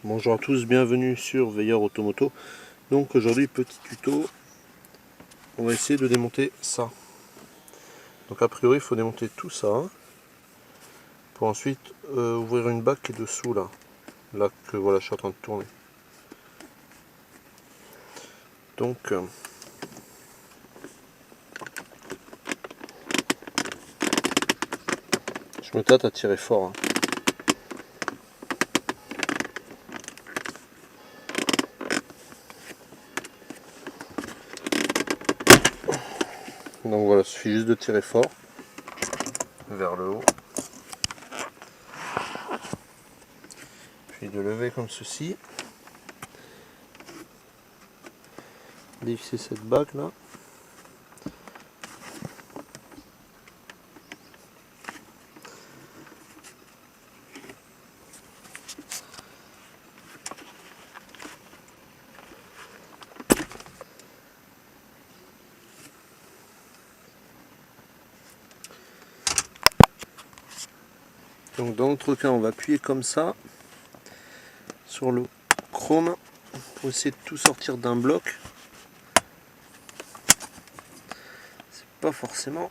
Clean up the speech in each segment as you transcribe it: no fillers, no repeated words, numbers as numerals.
Bonjour à tous, bienvenue sur Veilleur Automoto. Donc aujourd'hui petit tuto, on va essayer de démonter ça. Donc a priori il faut démonter tout ça pour ensuite ouvrir une bague qui est dessous là que voilà je suis en train de tourner. Donc je me tâte à tirer fort. Donc voilà, il suffit juste de tirer fort vers le haut, puis de lever comme ceci, dévisser cette bague là. Donc dans l'autre cas on va appuyer comme ça sur le chrome pour essayer de tout sortir d'un bloc. C'est pas forcément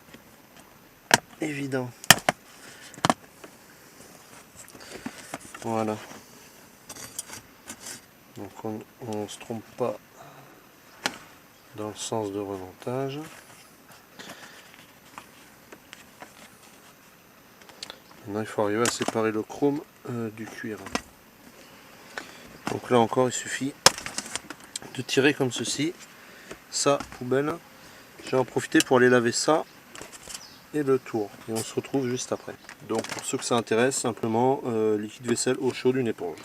évident. Voilà. Donc on ne se trompe pas dans le sens de remontage. Maintenant il faut arriver à séparer le chrome du cuir. Donc là encore il suffit de tirer comme ceci. Ça, poubelle. Je vais en profiter pour aller laver ça et le tour. Et on se retrouve juste après. Donc pour ceux que ça intéresse, simplement liquide vaisselle, eau chaude, une éponge.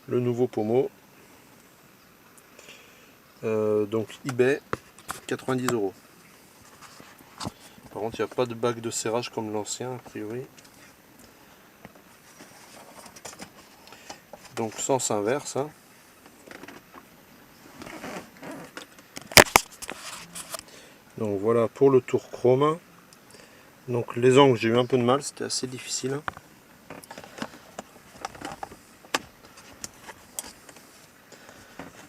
Le nouveau pommeau. Donc eBay, 90 €. Par contre, il n'y a pas de bague de serrage comme l'ancien, a priori. Donc sens inverse. Donc voilà pour le tour chrome. Donc les angles, j'ai eu un peu de mal, c'était assez difficile.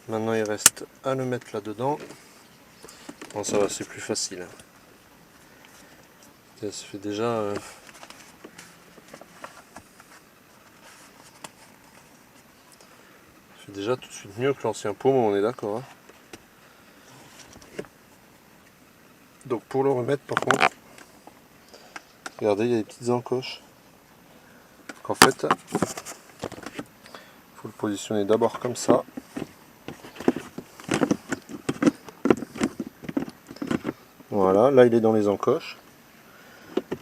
Maintenant il reste à le mettre là-dedans. Bon ça va, c'est plus facile. Ça se fait déjà... C'est déjà tout de suite mieux que l'ancien pommeau, on est d'accord. Donc pour le remettre par contre, regardez, il y a des petites encoches. En fait, il faut le positionner d'abord comme ça. Voilà, là il est dans les encoches.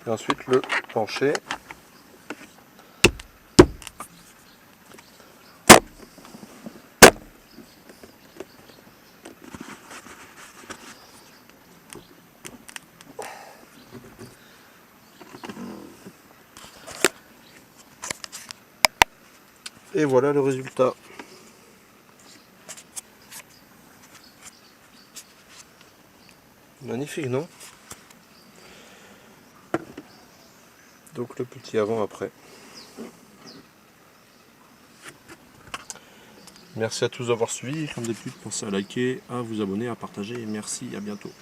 Et ensuite le pencher. Et voilà le résultat. Magnifique, non? Donc le petit avant-après. Merci à tous d'avoir suivi. Comme d'habitude, pensez à liker, à vous abonner, à partager. Et merci, à bientôt.